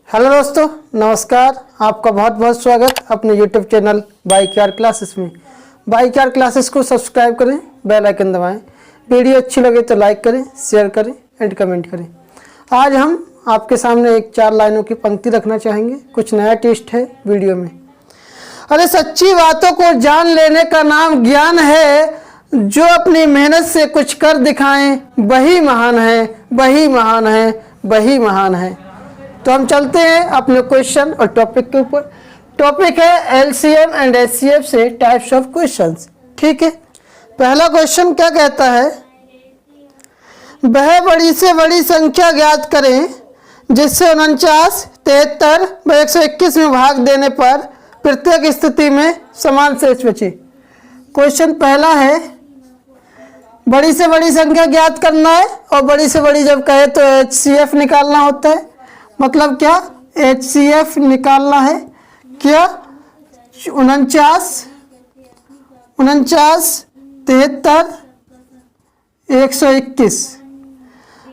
Hello दोस्तों, नमस्कार। आपका बहुत बहुत स्वागत अपने यूट्यूब चैनल बाइक क्लासेस में। बाइक क्लासेस को सब्सक्राइब करें, बेल आइकन दबाएं। वीडियो अच्छी लगे तो लाइक करें, शेयर करें एंड कमेंट करें। आज हम आपके सामने एक 4 लाइनों की पंक्ति रखना चाहेंगे। कुछ नया टेस्ट है वीडियो में। अरे सच्ची बातों को जान लेने का नाम ज्ञान है। जो अपनी मेहनत से कुछ कर दिखाएं वही महान है, वही महान है, वही महान है। तो हम चलते हैं अपने क्वेश्चन और टॉपिक के ऊपर। टॉपिक है एलसीएम एंड एचसीएफ से टाइप्स ऑफ क्वेश्चंस। ठीक है, पहला क्वेश्चन क्या कहता है? वह बड़ी से बड़ी संख्या ज्ञात करें जिससे 49, 73 व 121 में भाग देने पर प्रत्येक स्थिति में समान शेष बचे। क्वेश्चन पहला है, बड़ी से बड़ी संख्या ज्ञात करना है और बड़ी से बड़ी जब कहे तो एचसीएफ निकालना होता है। मतलब क्या? एचसीएफ निकालना है। क्या? 49, 73, 121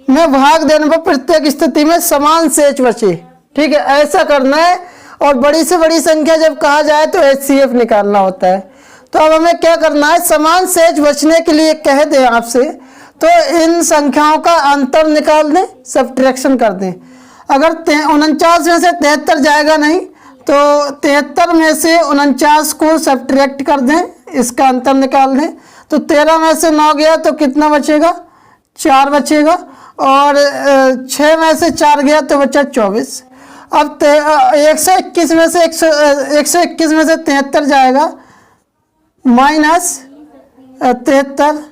में भाग देने पर प्रत्येक स्थिति में समान शेष बचे। ठीक है, ऐसा करना है। और बड़ी से बड़ी संख्या जब कहा जाए तो एचसीएफ निकालना होता है। तो अब हमें क्या करना है? समान शेष बचने के लिए कह दें आपसे तो इन संख्याओं का अंतर निकाल दें, सब्ट्रैक्शन कर दें। अगर 49 में से 73 जाएगा नहीं तो 73 में से 49 को सब्ट्रैक्ट कर दें, इसका अंतर निकाल दें। तो 13 में से 9 गया तो कितना बचेगा? 4 बचेगा। और 6 में से 4 गया तो बचा 24। अब 121 में से 121 में से 73 जाएगा माइनस 73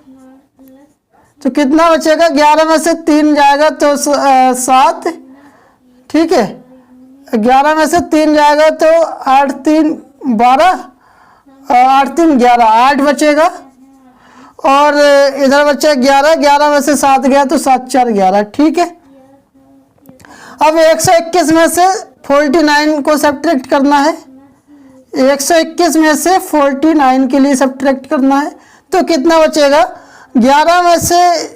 तो कितना बचेगा? 11 में से 3 जाएगा तो 7। ठीक है, 11 में से 3 जाएगा तो 8 3 12, 8 3 11, 8 बचेगा। और इधर बचा 11, 11 में से 7 गया तो 7 4 11। ठीक है, अब 121 में से 49 को सब्ट्रैक्ट करना है। 121 में से 49 के लिए सब्ट्रैक्ट करना है तो कितना बचेगा? 11 में से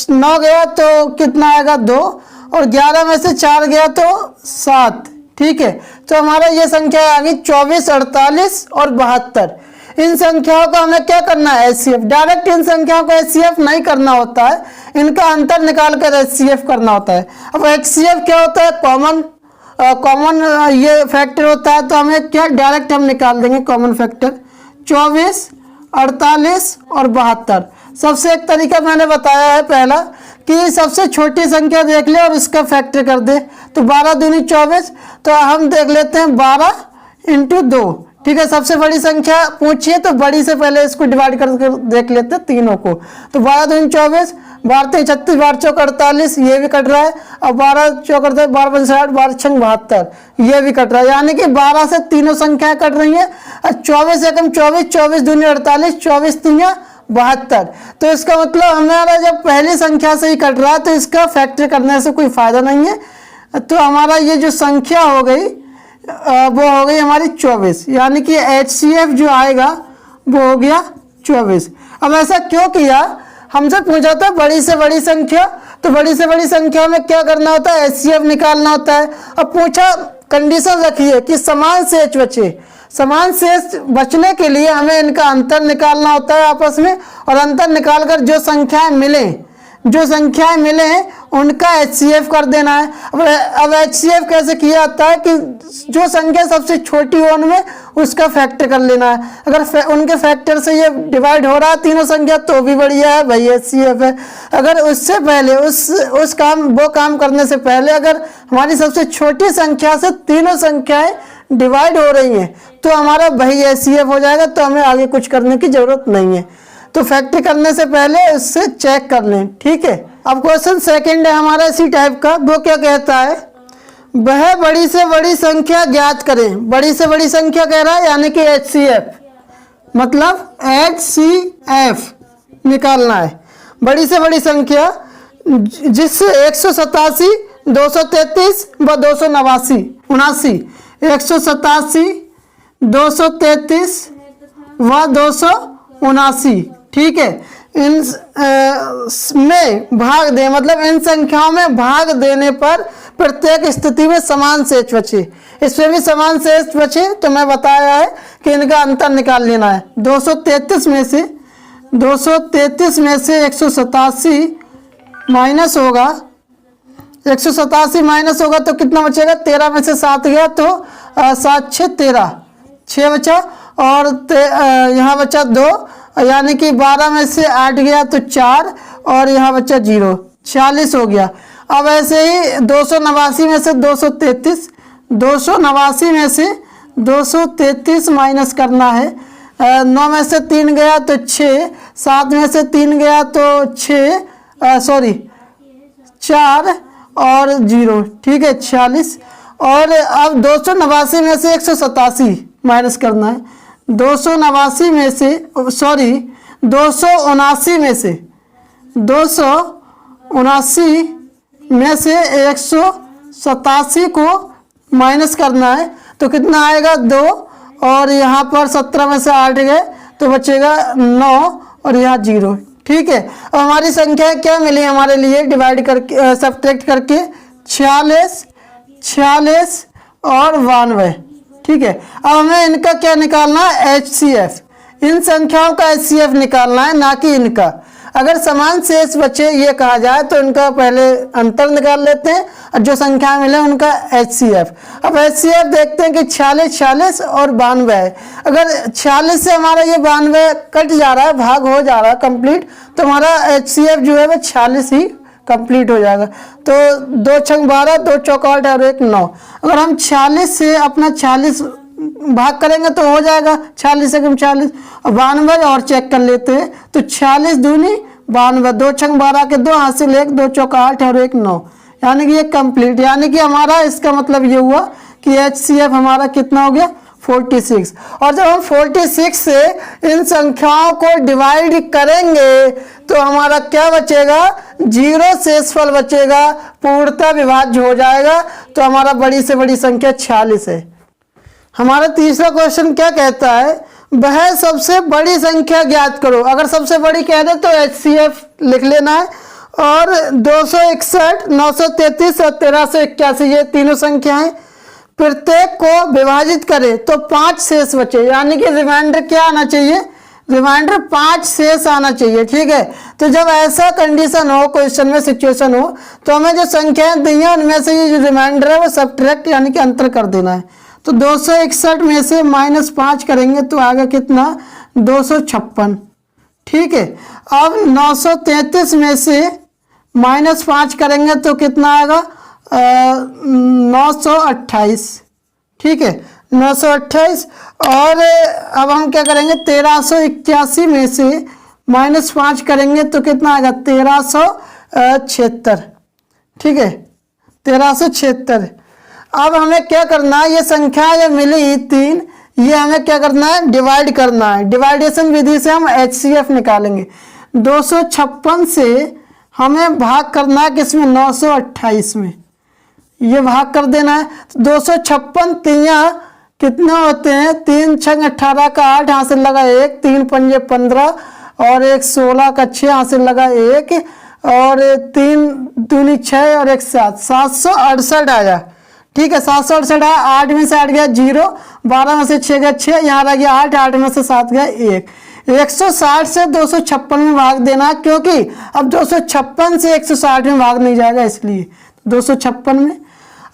9 गया तो कितना आएगा? 2। और 11 में से 4 गया तो 7। ठीक है, तो हमारा ये संख्या आ गई 24, 48 और 72। इन संख्याओं का हमें क्या करना है? एचसीएफ। डायरेक्ट इन संख्याओं को एचसीएफ नहीं करना होता है, इनका अंतर निकाल कर एचसीएफ करना होता है। अब एचसीएफ क्या होता है? कॉमन ये फैक्टर होता है। तो हमें क्या डायरेक्ट हम निकाल देंगे कॉमन फैक्टर। 24, 48 और 72। सबसे एक तरीका मैंने बताया है पहला कि सबसे छोटी संख्या देख ले और उसका फैक्टर कर दे। तो 12 दूनी 24। तो हम देख लेते हैं 12 × 2। ठीक है, सबसे बड़ी संख्या पूछिए तो बड़ी से पहले इसको डिवाइड करके देख लेते हैं तीनों को। तो 12 दूनी 24, 12 3 36, 12 4 48, ये भी कट रहा है। और 12 4 12 5 60, 12 6 72, ये भी कट रहा है। यानी कि 12 से तीनों संख्याएं कट रही हैं। 24 एकम 24, 24 दूनी 48, 24 3 72। तो इसका मतलब हमारा जब पहली संख्या से ही कट रहा है तो इसका फैक्टर करने से कोई फायदा नहीं है। तो हमारा ये जो संख्या हो गई वो हो गई हमारी 24। यानी कि एचसीएफ जो आएगा वो हो गया 24। अब ऐसा क्यों किया? हमसे पूछा था बड़ी से बड़ी संख्या, तो बड़ी से बड़ी संख्या में क्या करना होता है? एचसीएफ निकालना होता है। अब पूछा, कंडीशन रखिए कि समान शेष बचे। समान शेष बचने के लिए हमें इनका अंतर निकालना होता है आपस में। और अंतर निकालकर जो संख्याएं मिले उनका एचसीएफ कर देना है। अब एचसीएफ कैसे किया जाता है कि जो संख्या सबसे छोटी हो उनमें उसका फैक्टर कर लेना है। अगर उनके फैक्टर से ये डिवाइड हो रहा है तीनों संख्या तो भी बढ़िया है भाई, एचसीएफ है। अगर उससे पहले वो काम करने से पहले अगर हमारी सबसे छोटी संख्या से तीनों संख्याएं डिवाइड हो रही हैं तो हमारा वही एचसीएफ हो जाएगा। तो हमें आगे कुछ करने की जरूरत नहीं है। तो फैक्टर करने से पहले उससे चेक कर लें। ठीक है, अब क्वेश्चन सेकंड है हमारा इसी टाइप का। वो क्या कहता है? वह बड़ी से बड़ी संख्या ज्ञात करें। बड़ी से बड़ी संख्या कह रहा है यानी कि एचसीएफ, मतलब एचसीएफ निकालना है। बड़ी से बड़ी संख्या जिससे 187, 233 व 279, 187, 233 व 279। ठीक है, इन में भाग दे, मतलब इन संख्याओं में भाग देने पर प्रत्येक स्थिति में समान शेष बचे। इसमें भी समान शेष बचे तो मैं बताया है कि इनका अंतर निकाल लेना है। 233 में से 187 माइनस होगा, 187 माइनस होगा तो कितना बचेगा, 13 में से 7 गया तो 7 6 13, 6 बचा और यहाँ बचा 2, यानी कि 12 में से 8 गया तो 4 और यहाँ बचा 0, 40 हो गया। अब ऐसे ही 289 में से 289 में से 233 माइनस करना है। 9 में से 3 गया तो 6, 7 में से 3 गया तो 4 और 0, ठीक है 46। और अब 289 में से 187 माइनस करना है। 279 में से 279 में से 187 को माइनस करना है तो कितना आएगा 2, और यहाँ पर 17 में से 8 गए तो बचेगा 9 और यहाँ 0, ठीक है। अब हमारी संख्या क्या मिली हमारे लिए, डिवाइड करके सब्ट्रैक्ट करके 46 और 92, ठीक है। अब हमें इनका क्या निकालना है, HCF। इन संख्याओं का HCF निकालना है, ना कि इनका। अगर समान शेष बचे ये कहा जाए तो इनका पहले अंतर निकाल लेते हैं और जो संख्या मिले उनका HCF। अब HCF देखते हैं कि 46 और 92 है। अगर 46 से हमारा ये 92 कट जा रहा है, भाग हो जा रहा है कंप्लीट, तो हमारा HCF जो है वो 46 ही कंप्लीट हो जाएगा। तो 2 छंग 12, 2 चौक 8 और 1 9। अगर हम 46 से अपना 40 भाग करेंगे तो हो जाएगा 40 से 40 और 92 और चेक कर लेते हैं तो 46 दूनी 92, 2 छंग 12 के 2 हासिल 1, 2 चौक 8 और 1 9, यानी कि ये कंप्लीट। यानी कि हमारा इसका मतलब ये हुआ कि HCF हमारा कितना हो गया 46। और जब हम 46 से इन संख्याओं को डिवाइड करेंगे तो हमारा क्या बचेगा, 0 शेषफल बचेगा, पूर्णतः विभाज्य हो जाएगा। तो हमारा बड़ी से बड़ी संख्या 46 है। हमारा तीसरा क्वेश्चन क्या कहता है, वह सबसे बड़ी संख्या ज्ञात करो। अगर सबसे बड़ी कह दे तो HCF लिख लेना है। और 261, 933 और 1381 ये तीनों संख्याएं, प्रत्येक को विभाजित करे तो 5 शेष बचे, यानी कि रिमाइंडर क्या आना चाहिए, रिमाइंडर 5 शेष आना चाहिए, ठीक है। तो जब ऐसा कंडीशन हो, क्वेश्चन में सिचुएशन हो, तो हमें जो संख्याएं दी हैं उनमें से ये जो रिमाइंडर है वो सब्ट्रैक्ट यानी कि अंतर कर देना है। तो 261 में से -5 करेंगे तो आएगा कितना, 256, ठीक है। अब 933 में से -5 करेंगे तो कितना आएगा, 928, ठीक है 928। और अब हम क्या करेंगे, 1381 में से -5 करेंगे तो कितना आएगा, 1376, ठीक है 1376। अब हमें क्या करना है, ये संख्या जो मिली 3, ये हमें क्या करना है, डिवाइड करना है। डिवाइडेशन विधि से हम HCF निकालेंगे। 256 से हमें भाग करना है किसमें, 928 में, ये भाग कर देना है। 256 तियाँ कितना होते हैं, 3 छंग 18 का 8 हासिल लगा 1, 3 पंजे 15 और 1 16 का 6 हासिल लगा 1 और 3 दूनी 6 और 1 7, 768 आया, ठीक है 768 आया। 8 में से 8 गया 0, 12 में से 6 गया 6, यहाँ रह गया 8, 8 में से 7 गया 1। 160 से 256 में भाग देना, क्योंकि अब 256 से 160 में भाग नहीं जाएगा, इसलिए 256 में।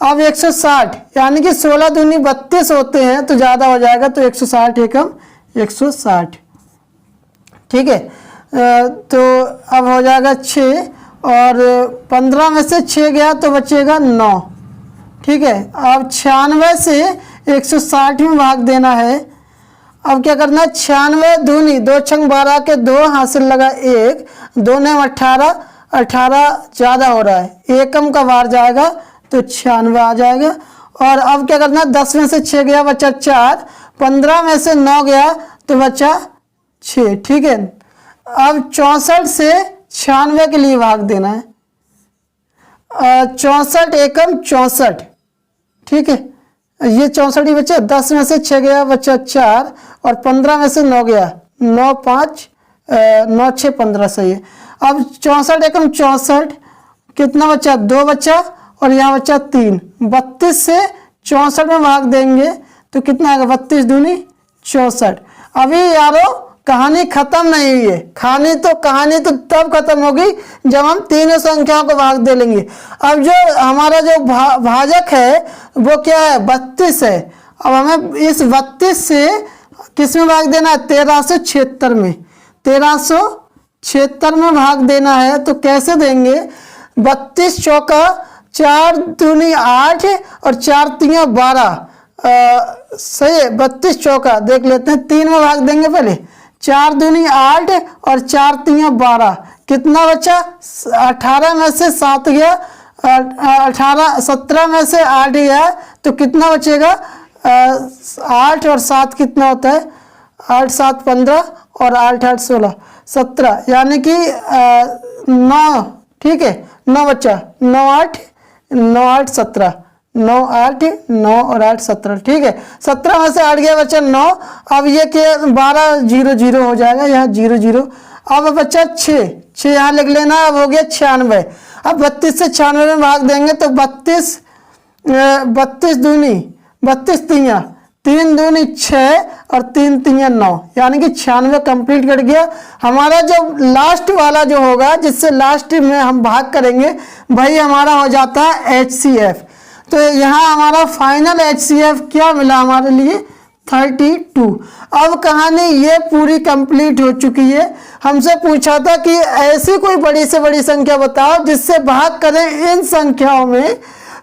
अब 160 यानी कि 16 दूनी 32 होते हैं तो ज़्यादा हो जाएगा, तो 160 एकम 160, ठीक है। तो अब हो जाएगा 6 और 15 में से 6 गया तो बचेगा 9, ठीक है। अब 96 से 160 में भाग देना है। अब क्या करना है, 96 दूनी 2 छंग 12 के 2 हासिल लगा 1, 2 ने 18, 18 ज़्यादा हो रहा है, एकम का बाहर जाएगा तो 96 आ जाएगा। और अब क्या करना है, 10 में से 6 गया बचा 4, 15 में से 9 गया तो बचा 6, ठीक है। अब 64 से 96 के लिए भाग देना है। 64 एकम 64, ठीक है, ये 64 ही बचे। 10 में से 6 गया बचा 4 और 15 में से 9 गया 9 5 9 6 15 सही है। अब 64 एकम 64, कितना बचा 2 बचा और यहाँ बचा 3। 32 से 64 में भाग देंगे तो कितना आएगा 32 दूनी 64। अभी यारों कहानी खत्म नहीं हुई है, कहानी तो तब खत्म होगी जब हम तीनों संख्याओं को भाग दे लेंगे। अब जो हमारा जो भाजक है वो क्या है 32 है। अब हमें इस 32 से किस में भाग देना है 1376 में, 1376 में भाग देना है। तो कैसे देंगे 32 चौका 4 दूनी 8 और 4 तिया 12, सही है। 32 चौका देख लेते हैं, 3 में भाग देंगे पहले, 4 दूनी 8 और 4 तिया 12, कितना बचा 18 में से 7 गया, 17 में से 8 गया तो कितना बचेगा 8 और 7 कितना होता है 8 7 15 और 8 8 16 17, यानी कि 9, ठीक है 9 बच्चा 9 8 9 8 17, 9 8 9 और 8 17, ठीक है। 17 में से 8 गया बच्चा 9। अब ये के 12 0 0 हो जाएगा, यहाँ 0 0। अब बच्चा 6 यहाँ लिख लेना, अब हो गया 96। अब 32 से 96 में भाग देंगे तो 32 दूनी 32 तिया 3 दूनी 6 और 3 तिया 9, यानी कि 96 कंप्लीट कर गया। हमारा जो लास्ट वाला जो होगा जिससे लास्ट में हम भाग करेंगे भाई हमारा हो जाता है HCF। तो यहाँ हमारा फाइनल HCF क्या मिला हमारे लिए 32। अब कहानी ये पूरी कंप्लीट हो चुकी है। हमसे पूछा था कि ऐसी कोई बड़ी से बड़ी संख्या बताओ जिससे भाग करें इन संख्याओं में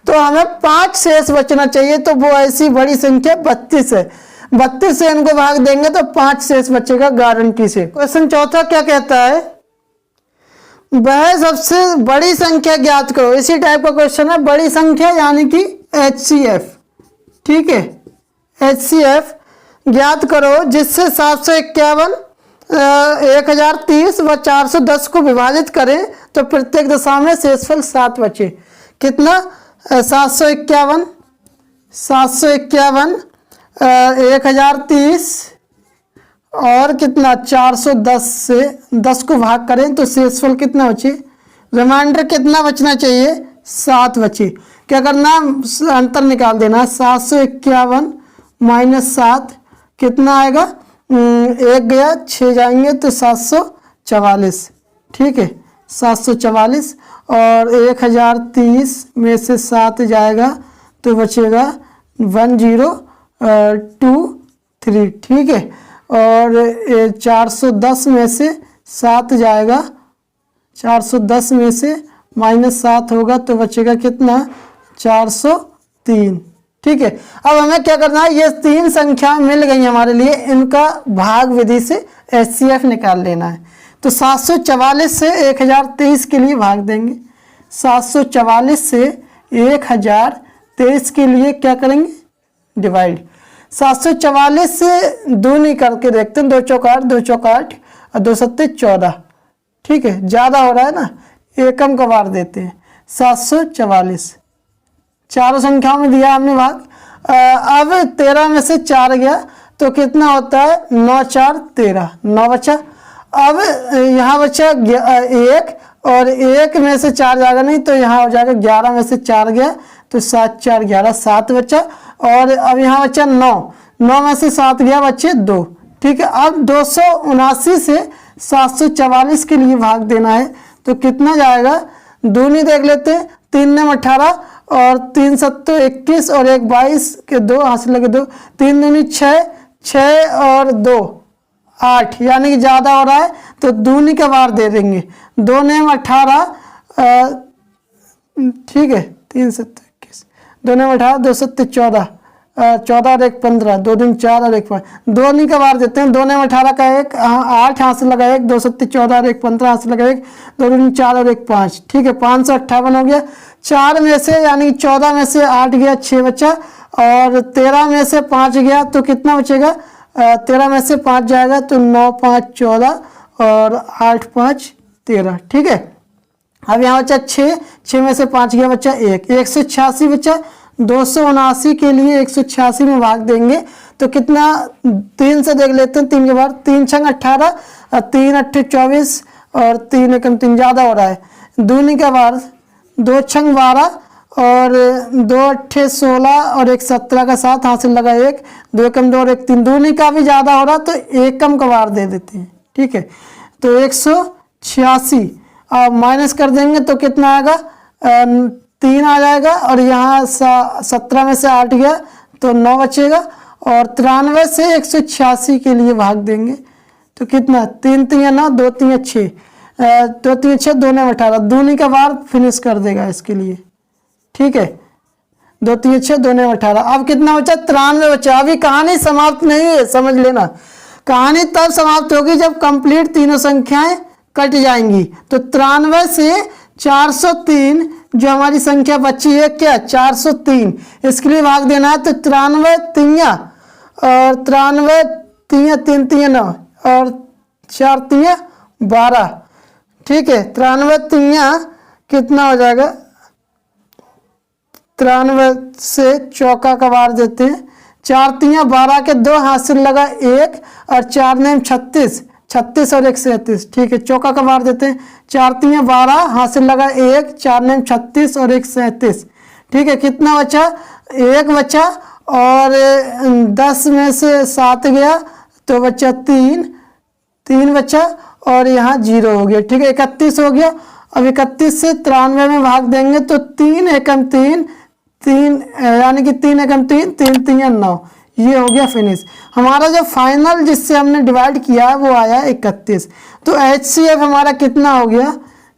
तो हमें 5 शेष बचना चाहिए, तो वो ऐसी बड़ी संख्या 32 है। 32 से इनको भाग देंगे तो 5 शेष बचेगा गारंटी से। क्वेश्चन चौथा क्या कहता है, वह सबसे बड़ी संख्या ज्ञात करो। इसी टाइप का क्वेश्चन है, बड़ी संख्या यानी कि HCF, ठीक है। HCF ज्ञात करो जिससे 751, 1030 व 410 को विभाजित करें तो प्रत्येक दशा में शेषफल 7 बचे। कितना 751 1030 और कितना 410 से 10 को भाग करें तो शेषफल कितना बचे, रिमाइंडर कितना बचना चाहिए 7 बचे। क्या करना अंतर निकाल देना, 751 माइनस 7 कितना आएगा 1 गया 6 जाएंगे तो 744, ठीक है 744 और 1030 में से 7 जाएगा तो बचेगा 1023, ठीक है। और 410 में से 7 जाएगा, 410 में से माइनस 7 होगा तो बचेगा कितना 403, ठीक है। अब हमें क्या करना है, ये 3 संख्या मिल गई हमारे लिए, इनका भाग विधि से HCF निकाल लेना है। तो 744 से 1023 के लिए भाग देंगे, 744 से 1023 के लिए क्या करेंगे डिवाइड। 744 से 2 नहीं करके देखते हैं, 2 चौक 8 2 चौक 8 और 2 सत्ते 14, ठीक है ज़्यादा हो रहा है ना, एकम का बार देते हैं। 744 चारों संख्याओं में दिया हमने भाग। अब 13 में से 4 गया तो कितना होता है 9 4 13, 9 बचा। अब यहाँ बचा 1 और 1 में से 4 जाएगा नहीं तो यहाँ हो जाएगा 11 में से 4 गया तो 7 4 11, 7 बचा। और अब यहाँ बचा 9 में से 7 गया बच्चे 2, ठीक है। अब 279 से 744 के लिए भाग देना है तो कितना जाएगा, दूनी देख लेते हैं, 3 ने 18 और 3 सत्तो 21 और 1 22 के 2 हासिल लगे 2, 3 दूनी 6 6 और 2 8, यानी कि ज़्यादा हो रहा है तो दूनी का बार दे देंगे। 2 ने 18, ठीक है 3 सत्तो 21, 2 ने 18 2 सत्ते 14, 14 और 1 15, 2 दिन 4 और 1 5, 2 नहीं का बार देते हैं। 2 ने 18 का 1 8 हासिल लगा 1, 2 सत्ते 14 और 1 15 हासिल लगा 1, 2 दिन 4 और 1 5, ठीक है 558 हो गया। 4 में से यानी 14 में से 8 गया 6 बचा और 13 में से 5 गया तो कितना बचेगा, 13 में से 5 जाएगा तो 9 5 14 और 8 5 13, ठीक है। अब यहाँ बचा 6 में से 5 गया बच्चा 1 186 बचा, 279 के लिए 186 में भाग देंगे तो कितना, 3 से देख लेते हैं, 3 के बार 3 छंग 18 और 3 अट्ठे 24 और 3 एकम 3 ज़्यादा हो रहा है, दूनी का बार 2 छंग 12 और 2 अट्ठे 16 और 1 17 का 7 हासिल लगा 1, 2 एकम 2 और 1 3, दूनी का भी ज़्यादा हो रहा तो एकम का बार दे देते हैं। ठीक है, तो 186 और माइनस कर देंगे तो कितना आएगा, 3 आ जाएगा और यहाँ 17 में से 8 गया तो 9 बचेगा और 93 से 186 के लिए भाग देंगे तो कितना, 3 3 9, 2 3 6, 2 3 6, 2 9 18, दूनी का बार फिनिश कर देगा इसके लिए। ठीक है, 2 3 6, 2 9 18। अब कितना बचा, 93 बचा। अभी कहानी समाप्त नहीं है, समझ लेना, कहानी तब समाप्त होगी जब कंप्लीट तीनों संख्याएं कट जाएंगी। तो 93 से 403 जो हमारी संख्या बची है क्या, 403, इसके लिए भाग देना है तो 93 तिया और 93 तिया 3 3 9 और 4 तिया 12। ठीक है, 93 तिया कितना हो जाएगा, 93 से चौका का बार देते हैं, 4 तिया 12 के 2 हासिल लगा 1 और 4 नेम 36, 36 और 1 37। ठीक है, चौका का बार देते हैं, 4 तिया 12 हासिल लगा 1, 4 नेम 36 और 1 37। ठीक है, कितना बचा, 1 बचा और 10 में से 7 गया तो बचा 3 बचा और यहाँ 0 हो गया। ठीक है, 31 हो गया। अब 31 से 93 में भाग देंगे तो 3 एकम 3 यानी कि 3 एकम 3 3 3 9, ये हो गया फिनिश। हमारा जो फाइनल जिससे हमने डिवाइड किया है वो आया 31। तो HCF हमारा कितना हो गया,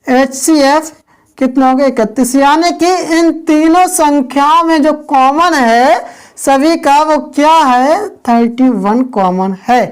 HCF कितना हो गया 31, यानी कि इन तीनों संख्याओं में जो कॉमन है सभी का वो क्या है, 31 कॉमन है।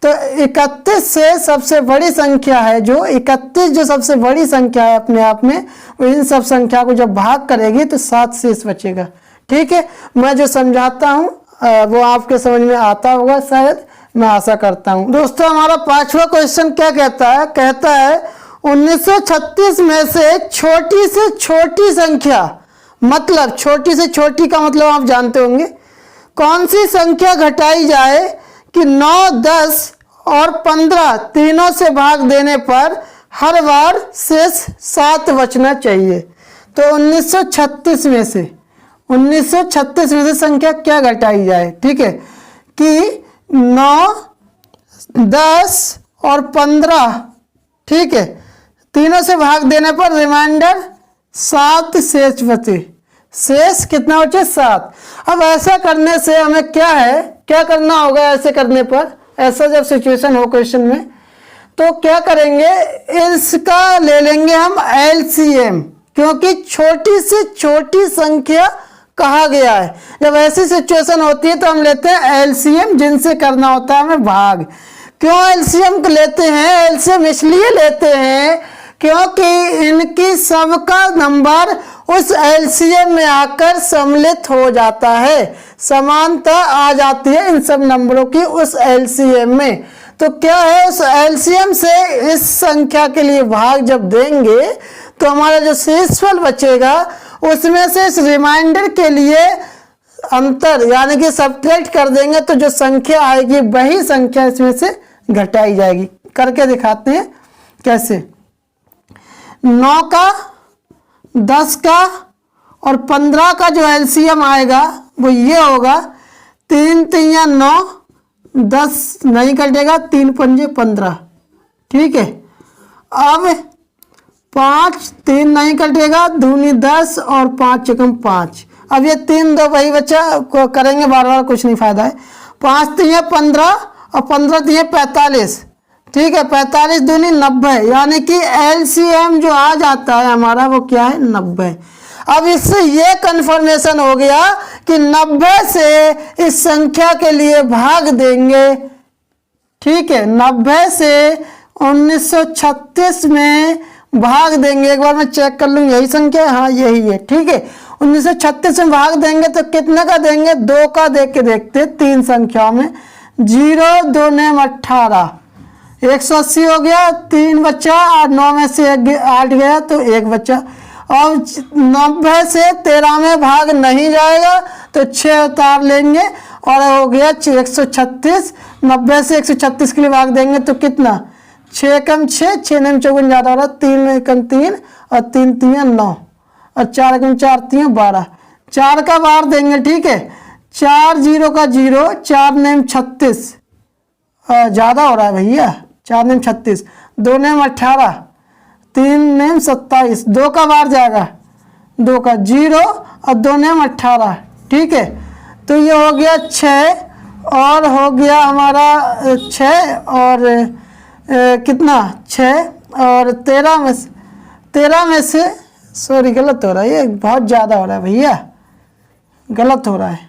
तो 31 से सबसे बड़ी संख्या है जो 31 जो सबसे बड़ी संख्या है अपने आप में, वो इन सब संख्या को जब भाग करेगी तो 7 शेष बचेगा। ठीक है, मैं जो समझाता हूँ वो आपके समझ में आता होगा शायद, मैं आशा करता हूँ। दोस्तों हमारा 5वां क्वेश्चन क्या कहता है, कहता है 1936 में से छोटी संख्या, मतलब छोटी से छोटी का मतलब आप जानते होंगे, कौन सी संख्या घटाई जाए कि 9, 10 और 15 तीनों से भाग देने पर हर बार शेष 7 बचना चाहिए। तो 1936 में से संख्या क्या घटाई जाए। ठीक है, कि 9, 10 और 15, ठीक है, तीनों से भाग देने पर रिमाइंडर 7 शेष बचे। शेष कितना बचे, 7। अब ऐसा करने से हमें क्या करना होगा, ऐसे करने पर, ऐसा जब सिचुएशन हो क्वेश्चन में तो क्या करेंगे, इसका ले लेंगे हम LCM, क्योंकि छोटी से छोटी संख्या कहा गया है। जब ऐसी सिचुएशन होती है तो हम लेते हैं LCM, जिनसे करना होता है हमें भाग। क्यों LCM लेते हैं, LCM इसलिए लेते हैं क्योंकि इनकी सबका नंबर उस LCM में आकर सम्मिलित हो जाता है, समानता आ जाती है इन सब नंबरों की उस LCM में। तो क्या है, उस LCM से इस संख्या के लिए भाग जब देंगे तो हमारा जो शेषफल बचेगा उसमें से इस रिमाइंडर के लिए अंतर यानी कि सब्ट्रैक्ट कर देंगे तो जो संख्या आएगी वही संख्या इसमें से घटाई जाएगी। करके दिखाते हैं कैसे। 9 का, 10 का और 15 का जो LCM आएगा वो ये होगा, 3 3 9, 10 नहीं कटेगा, 3 पंजे 15। ठीक है, अब 5 3 नहीं कटेगा, दूनी 10 और 5 एकम 5। अब ये 3 2 वही बच्चा को करेंगे बार बार, कुछ नहीं फायदा है। 5 3 15 और 15 3 45। ठीक है, 45 दूनी 90, यानी कि LCM जो आ जाता है हमारा वो क्या है, 90। अब इससे ये कंफर्मेशन हो गया कि 90 से इस संख्या के लिए भाग देंगे। ठीक है, 90 से 1936 में भाग देंगे। एक बार मैं चेक कर लूँ, यही संख्या है, हाँ यही है। ठीक है, 1936 में भाग देंगे तो कितने का देंगे, 2 का देख के देखते, 3 संख्याओं में 0 2 नेम 18, 180 हो गया, 3 बच्चा और 9 में से 8 गया तो 1 बच्चा। अब 90 से 13 में भाग नहीं जाएगा तो 6 उतार लेंगे और हो गया 136। 90 से 136 के लिए भाग देंगे तो कितना, 6 कम 6, 6 9 चौगुन ज़्यादा हो रहा है, 3 कम 3 और 3 3 9 और 4 कम 4 3 12, 4 का बार देंगे, ठीक है। 4 0 का 0, 4 9 36, ज़्यादा हो रहा है भैया, 4 9 36, 2 9 18, 3 9 27, 2 का बार जाएगा, 2 का 0 और 2 9 18, ठीक है। तो ये हो गया 6 और हो गया हमारा 6 और कितना 6 और 13 में से सॉरी गलत हो रहा है, ये बहुत ज़्यादा हो रहा है भैया, गलत हो रहा है।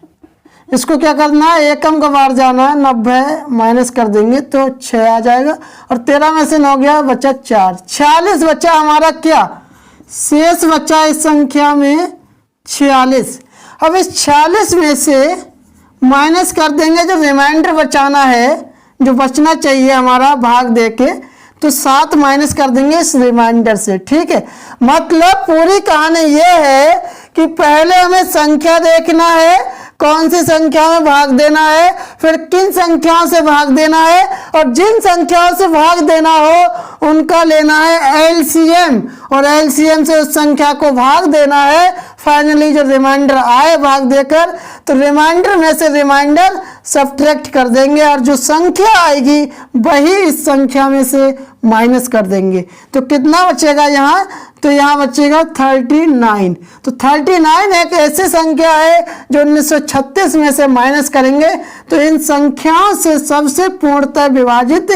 इसको क्या करना है, एकम का बार जाना है, 90 माइनस कर देंगे तो 6 आ जाएगा और 13 में से 9 गया, बचा 4, 46 बचा हमारा क्या, शेष बचा इस संख्या में 46। अब इस 46 में से माइनस कर देंगे, जो रिमाइंडर बचाना है, जो बचना चाहिए हमारा भाग दे के, तो 7 माइनस कर देंगे इस रिमाइंडर से, ठीक है। मतलब पूरी कहानी ये है कि पहले हमें संख्या देखना है, कौन सी संख्या में भाग देना है, फिर किन संख्याओं से भाग देना है, और जिन संख्याओं से भाग देना हो उनका लेना है एलसीएम, और एलसीएम से उस संख्या को भाग देना है। फाइनली जो रिमाइंडर आए भाग देकर, तो रिमाइंडर में से रिमाइंडर सब्ट्रैक्ट कर देंगे और जो संख्या आएगी वही इस संख्या में से माइनस कर देंगे। तो कितना बचेगा यहाँ, तो यहाँ बचेगा 39। तो 39 एक ऐसी संख्या है जो 1936 में से माइनस करेंगे तो इन संख्याओं से सबसे पूर्णतः विभाजित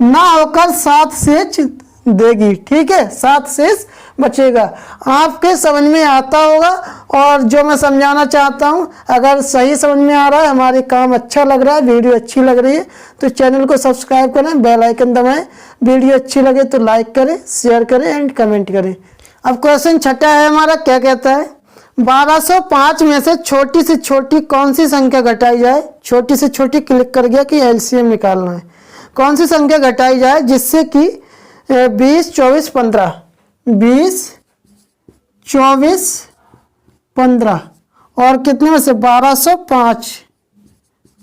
ना होकर 7 शेष देगी, ठीक है, 7 शेष बचेगा। आपके समझ में आता होगा, और जो मैं समझाना चाहता हूँ अगर सही समझ में आ रहा है, हमारे काम अच्छा लग रहा है, वीडियो अच्छी लग रही है तो चैनल को सब्सक्राइब करें, बेल आइकन दबाएं, वीडियो अच्छी लगे तो लाइक करें, शेयर करें एंड कमेंट करें। अब क्वेश्चन छठा है हमारा, क्या कहता है, 1205 में से छोटी से छोटी कौन सी संख्या घटाई जाए। छोटी से छोटी क्लिक कर गया कि एलसीएम निकालना है, कौन सी संख्या घटाई जाए जिससे कि 20 24 15, 20 24 15 और कितने में से 1205,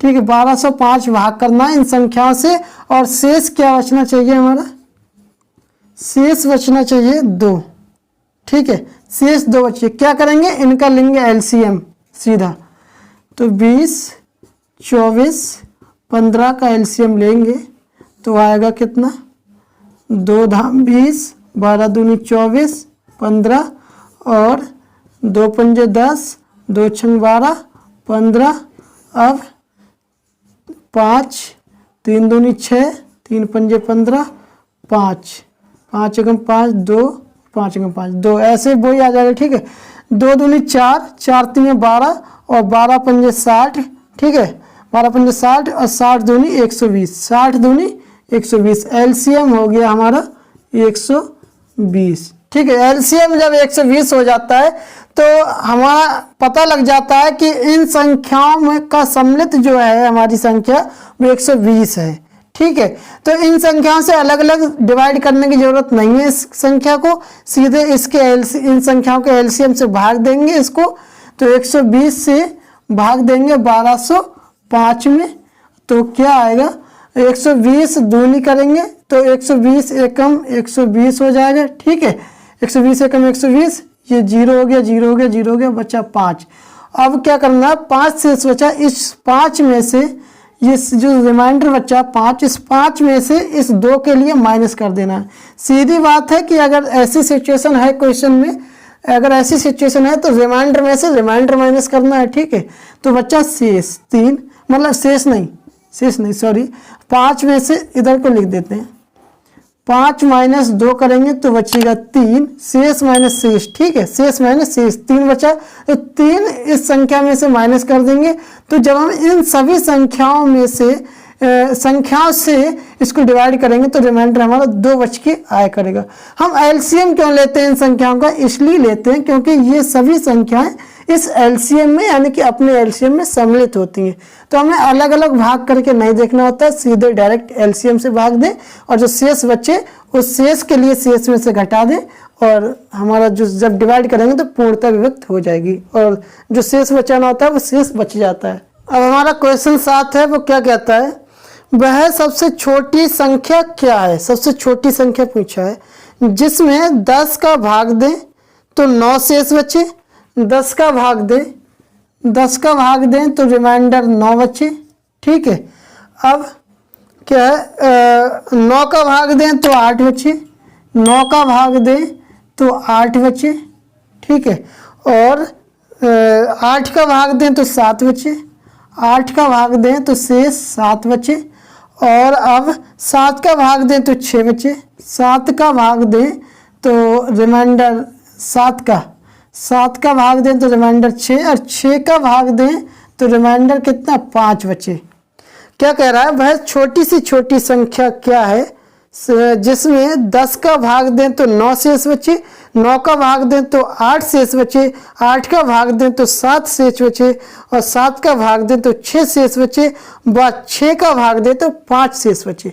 ठीक है, 1205 भाग करना है इन संख्याओं से, और शेष क्या बचना चाहिए हमारा, शेष बचना चाहिए 2, ठीक है, शेष 2 बचिए। क्या करेंगे, इनका लेंगे एलसीएम सीधा, तो 20 24 15 का एलसीएम लेंगे तो आएगा कितना, 2 धाम 20, 12 दूनी 24, 15 और 2 पंजे 10, 2 छंग 12, 15। अब 5 3 दूनी 6, 3 पंजे 15, 5 5 एकम 5 2, 5 एकम 5 2, ऐसे वही आ जाएगा, ठीक है। 2 दूनी 4, 4 3 12 और 12 पंजे 60, ठीक है, 12 पंजे 60 और 60 दूनी 120, 60 दूनी 120, एलसीएम हो गया हमारा 120, ठीक है। एलसीएम जब 120 हो जाता है तो हमारा पता लग जाता है कि इन संख्याओं में का सम्मिलित जो है हमारी संख्या वो 120 है, ठीक है। तो इन संख्याओं से अलग अलग डिवाइड करने की जरूरत नहीं है, इस संख्या को सीधे इसके इन संख्याओं के एलसीएम से भाग देंगे इसको, तो 120 से भाग देंगे 1205 में, तो क्या आएगा, 120 दूनी करेंगे तो 120 एकम 120 हो जाएगा, ठीक है, 120 एकम 120, ये 0 हो गया, 0 हो गया, 0 हो गया, बचा 5। अब क्या करना है, 5 शेष बचा, इस 5 में से ये जो रिमाइंडर बचा 5, इस 5 में से इस 2 के लिए माइनस कर देना है। सीधी बात है कि अगर ऐसी सिचुएशन है क्वेश्चन में, अगर ऐसी सिचुएशन है तो रिमाइंडर में से रिमाइंडर माइनस करना है, ठीक है। तो बच्चा शेष 3, मतलब शेष नहीं सॉरी, 5 में से इधर को लिख देते हैं, 5 माइनस 2 करेंगे तो बचेगा 3, शेष माइनस शेष, ठीक है, शेष माइनस शेष 3 बचा, तो 3 इस संख्या में से माइनस कर देंगे। तो जब हम इन सभी संख्याओं से इसको डिवाइड करेंगे तो रिमाइंडर हमारा 2 बच के आया करेगा। हम एलसीएम क्यों लेते हैं इन संख्याओं का, इसलिए लेते हैं क्योंकि ये सभी संख्याएं इस एलसीएम में यानी कि अपने एलसीएम में सम्मिलित होती हैं। तो हमें अलग अलग भाग करके नहीं देखना होता है, सीधे डायरेक्ट एलसीएम से भाग दें और जो शेष बचे उस शेष के लिए शेष में से घटा दें और हमारा जो जब डिवाइड करेंगे तो पूर्णता विभक्त हो जाएगी और जो शेष बचाना होता है वो शेष बच जाता है। अब हमारा क्वेश्चन 7 है, वो क्या कहता है, वह सबसे छोटी संख्या क्या है। सबसे छोटी संख्या पूछा है जिसमें 10 का भाग दें तो 9 शेष बचे, 10 का भाग दें तो रिमाइंडर 9 बचे। ठीक है, अब क्या है 9 का भाग दें तो 8 बचे, 9 का भाग दें तो 8 बचे। ठीक है, और 8 का भाग दें तो 7 बचे, 8 का भाग दें तो शेष 7 बचे और अब 7 का भाग दें तो 6 बचे, 7 का भाग दें तो रिमाइंडर 7 का भाग दें तो रिमाइंडर 6 और 6 का भाग दें तो रिमाइंडर कितना 5 बचे। क्या कह रहा है, वह छोटी से छोटी संख्या क्या है जिसमें 10 का भाग दें तो 9 शेष बचे, 9 का भाग दें तो 8 शेष बचे, 8 का भाग दें तो 7 शेष बचे और 7 का भाग दें तो 6 शेष बचे, व 6 का भाग दें तो 5 शेष बचे।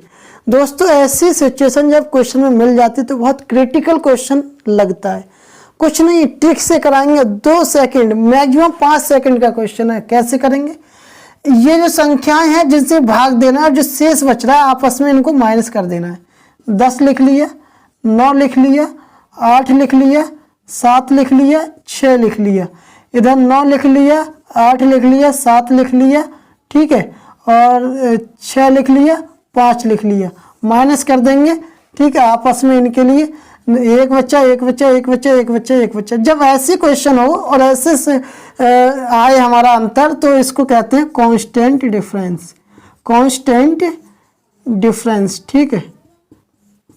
दोस्तों ऐसी सिचुएशन जब क्वेश्चन में मिल जाती तो बहुत क्रिटिकल क्वेश्चन लगता है। कुछ नहीं, ट्रिक से कराएंगे, 2 सेकंड मैक्सिमम 5 सेकंड का क्वेश्चन है। कैसे करेंगे, ये जो संख्याएं हैं जिनसे भाग देना है और जो शेष बच रहा है आपस में इनको माइनस कर देना है। 10 लिख लिया, 9 लिख लिया, 8 लिख लिया, 7 लिख लिया, 6 लिख लिया, इधर 9 लिख लिया, 8 लिख लिया, 7 लिख लिया। ठीक है, और 6 लिख लिया, 5 लिख लिया, माइनस कर देंगे। ठीक है, आपस में इनके लिए एक बच्चा एक बच्चा एक बच्चा एक बच्चा एक बच्चा। जब ऐसी क्वेश्चन हो और ऐसे से आए हमारा अंतर तो इसको कहते हैं कांस्टेंट डिफरेंस। कांस्टेंट डिफरेंस, ठीक है,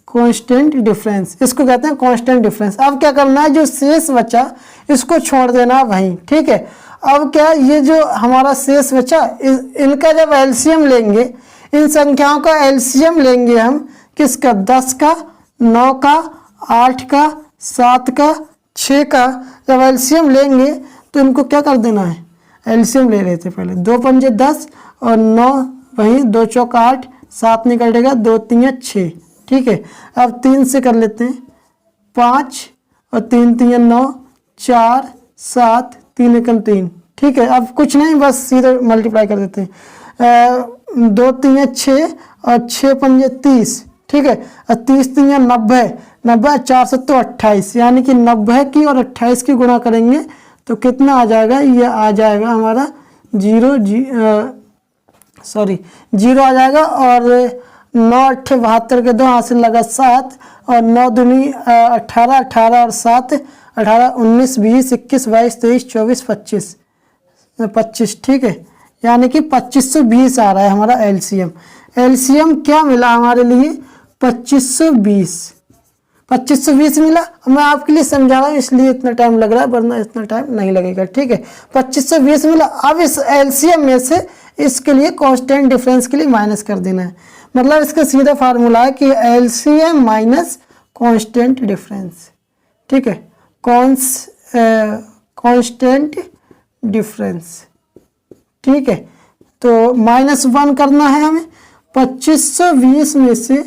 कांस्टेंट डिफरेंस, इसको कहते हैं कांस्टेंट डिफरेंस। अब क्या करना है, जो शेष बचा इसको छोड़ देना वहीं। ठीक है, अब क्या ये जो हमारा शेष बचा इनका जब एलसीएम लेंगे, इन संख्याओं का एलसीएम लेंगे हम, किसका, 10 का, 9 का, 8 का, 7 का, 6 का। जब एलसीएम लेंगे तो इनको क्या कर देना है, एलसीएम ले लेते पहले। 2 पंजे 10 और 9 वहीं, 2 चौक 8, 7 निकलेगा, 2 3 6। ठीक है, अब 3 से कर लेते हैं, 5 और 3 3 9, 4 7, 3 एकम 3। ठीक है, अब कुछ नहीं, बस सीधे मल्टीप्लाई कर देते हैं। 2 3 6 और 6 पंजे 30। ठीक है, और 30 3 90, 90 4 7 28, यानी कि 90 की और 28 की गुणा करेंगे तो कितना आ जाएगा, ये आ जाएगा हमारा 0 आ जाएगा। और 9 8 72 के 2 हाथ से लगा 7 और 9 दूनी 18, 18 और 7 18, 19 20 21 22 23 24 25। ठीक है, यानी कि 2520 आ रहा है हमारा एलसीएम। एलसीएम क्या मिला हमारे लिए, 2520 मिला। मैं आपके लिए समझा रहा हूँ इसलिए इतना टाइम लग रहा है, वरना इतना टाइम नहीं लगेगा। ठीक है, 2520 मिला। अब इस एलसीएम में से इसके लिए कांस्टेंट डिफरेंस के लिए माइनस कर देना है। मतलब इसका सीधा फार्मूला है कि एलसीएम माइनस कांस्टेंट डिफरेंस। ठीक है, कांस्टेंट डिफरेंस। ठीक है, तो -1 करना है हमें, 2520 में से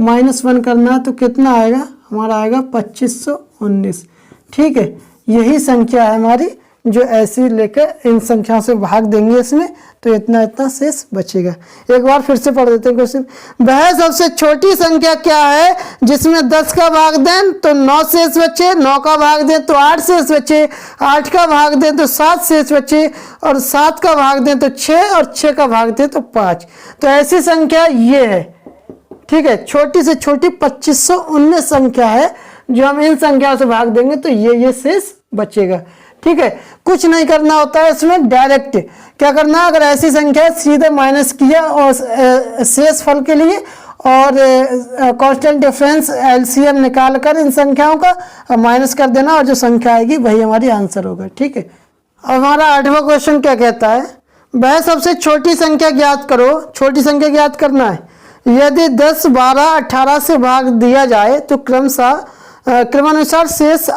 -1 करना है तो कितना आएगा, हमारा आएगा 2519। ठीक है, यही संख्या है हमारी जो ऐसी लेकर इन संख्याओं से भाग देंगे इसमें तो इतना इतना शेष बचेगा। एक बार फिर से पढ़ देते हैं क्वेश्चन। वह सबसे छोटी संख्या क्या है जिसमें 10 का भाग दें तो 9 शेष बचे, 9 का भाग दें तो 8 शेष बचे, 8 का भाग दें तो 7 शेष बचे और 7 का भाग दें तो 6 और 6 का भाग दें तो 5। तो ऐसी संख्या ये है। ठीक है, छोटी से छोटी 2519 संख्या है जो हम इन संख्याओं से भाग देंगे तो ये शेष बचेगा। ठीक है, कुछ नहीं करना होता है इसमें, डायरेक्ट क्या करना है, अगर ऐसी संख्या सीधे माइनस किया और शेष फल के लिए और कांस्टेंट डिफरेंस एलसीएम निकाल कर इन संख्याओं का माइनस कर देना और जो संख्या आएगी वही हमारी आंसर होगा। ठीक है, अब हमारा 8वां क्वेश्चन क्या कहता है, वह सबसे छोटी संख्या ज्ञात करो। छोटी संख्या ज्ञात करना है, यदि 10 12 18 से भाग दिया जाए तो क्रमानुसार शेष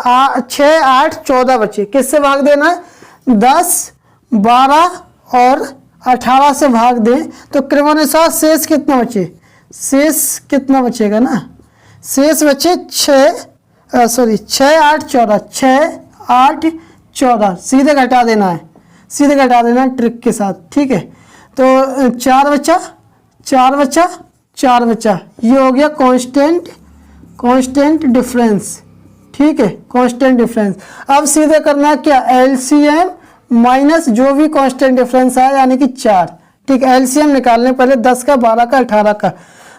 6 8 14 बचे। किससे भाग देना है, 10, 12 और 18 से भाग दें तो क्रमानुसार शेष कितना बचे, शेष कितना बचेगा ना, शेष बचे 6, 8 14, 6 8 14, सीधे घटा देना है, सीधे घटा देना है ट्रिक के साथ, ठीक है। तो 4 बचा, 4 बचा, 4 बचा, ये हो गया कांस्टेंट डिफरेंस, ठीक है, कांस्टेंट डिफरेंस। अब सीधे करना है क्या, एलसीएम माइनस जो भी कांस्टेंट डिफरेंस है यानी कि 4, ठीक है। एलसीएम निकालने पहले 10 का, 12 का, 18 का,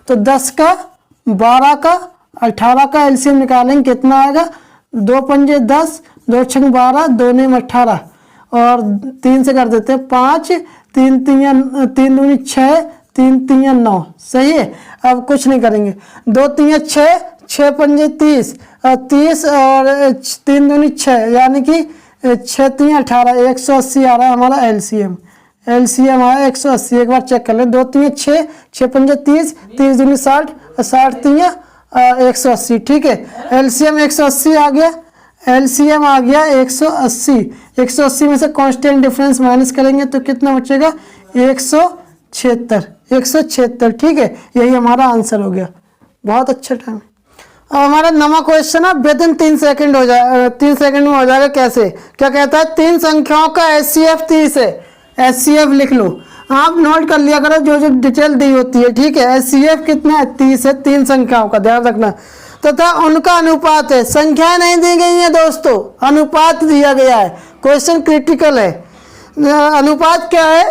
तो 10 का, 12 का, 18 का एलसीएम निकालेंगे, कितना आएगा, 2 पंजे 10, 2 छंग 12, 2 नेम 18 और 3 से कर देते हैं 5, 3 दूनी 6, 3 3 9, सही है। अब कुछ नहीं करेंगे, 2 3 6, 6 पंजे 30 और 30 और 3 दूनी 6 यानी कि 6 3 18, 180 आ रहा है हमारा एलसीएम, एलसीएम आया 180। एक बार चेक कर लें, 2 3 6, 6 पंजे 30, 30 दूनी 60 और 60 3 180, ठीक है। एलसीएम 180 आ गया, एलसीएम आ गया 180। 180 में से कांस्टेंट डिफरेंस माइनस करेंगे तो कितना बचेगा, 176, ठीक है। यही हमारा आंसर हो गया, बहुत अच्छा टाइम। अब हमारा नवा क्वेश्चन है, विद इन 3 सेकंड हो जाए, 3 सेकंड में हो जाएगा। कैसे, क्या कहता है, 3 संख्याओं का एचसीएफ 30 है, एचसीएफ लिख लो, आप नोट कर लिया करो जो जो डिटेल दी होती है, ठीक है। एचसीएफ कितना है, 30 है, 3 संख्याओं का ध्यान रखना, तथा उनका अनुपात है, संख्याएं नहीं दी गई है दोस्तों, अनुपात दिया गया है, क्वेश्चन क्रिटिकल है। अनुपात क्या है,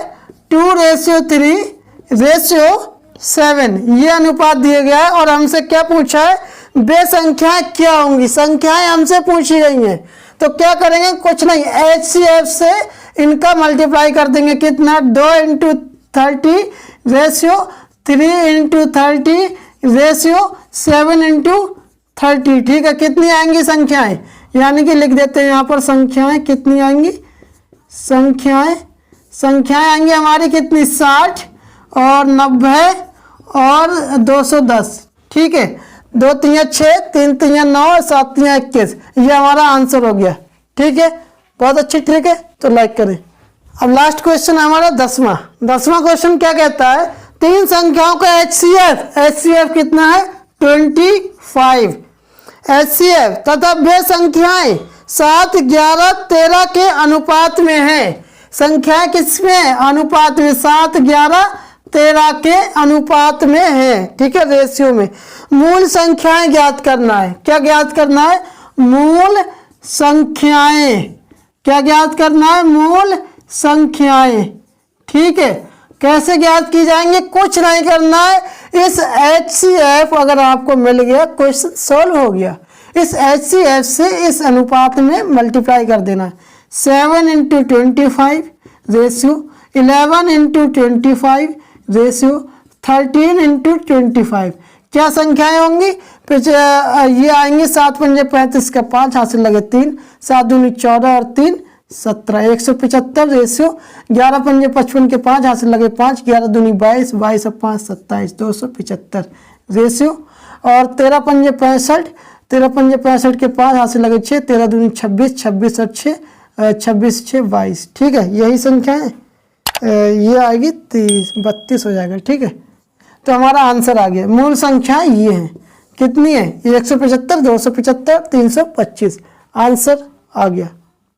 2:3:7, ये अनुपात दिया गया है। और हमसे क्या पूछा है, वे संख्याएं क्या होंगी, संख्याएं हमसे पूछी गई हैं, तो क्या करेंगे, कुछ नहीं, एचसीएफ से इनका मल्टीप्लाई कर देंगे, कितना, 2 × 30 रेशियो 3 × 30 रेशियो 7 × 30, ठीक है। कितनी आएंगी संख्याएं, यानी कि लिख देते हैं यहाँ पर संख्याएं कितनी आएंगी, संख्याएं आएंगी हमारी कितनी, 60 और 90 और 210, ठीक है। 2 3 6, 3 3 9, 7 3 21, ये हमारा आंसर हो गया, ठीक है। बहुत अच्छी ट्रिक है, तो लाइक करें। अब लास्ट क्वेश्चन हमारा 10वां क्वेश्चन क्या कहता है, 3 संख्याओं का एचसीएफ कितना है, 25 एचसीएफ, तथा वे संख्याएं 7 11 13 के अनुपात में है। संख्याएं किसमें, अनुपात में, 7 11 13 के अनुपात में है, ठीक है, रेशियो में। मूल संख्याएं ज्ञात करना है, क्या ज्ञात करना है, मूल संख्याएं, क्या ज्ञात करना है, मूल संख्याएं, ठीक है। कैसे ज्ञात की जाएंगे, कुछ नहीं करना है, इस एचसीएफ अगर आपको मिल गया, क्वेश्चन सॉल्व हो गया। इस एचसीएफ से इस अनुपात में मल्टीप्लाई कर देना है, 7 × 25 रेशियो 11 × 25 रेशियो 13 × 25, क्या संख्याएं होंगी, ये आएंगे 7 पंजे 35 का 5 हासिल लगे 3, 7 दूनी 14 और 3 17, 175 रेशियो 11 पंजे 55 के 5 हासिल लगे 5, 11 दूनी 22, 22 और 5 27, 275 रेशियो। और 13 पंजे 65, 13 पंजे 65 के 5 हासिल लगे 6, 13 दूनी 26, 26 और 6 26 6 22, ठीक है। यही संख्या है, ये आएगी 32 हो जाएगा, ठीक है। तो हमारा आंसर आ गया, मूल संख्या ये है, कितनी है, 175 275 325, आंसर आ गया।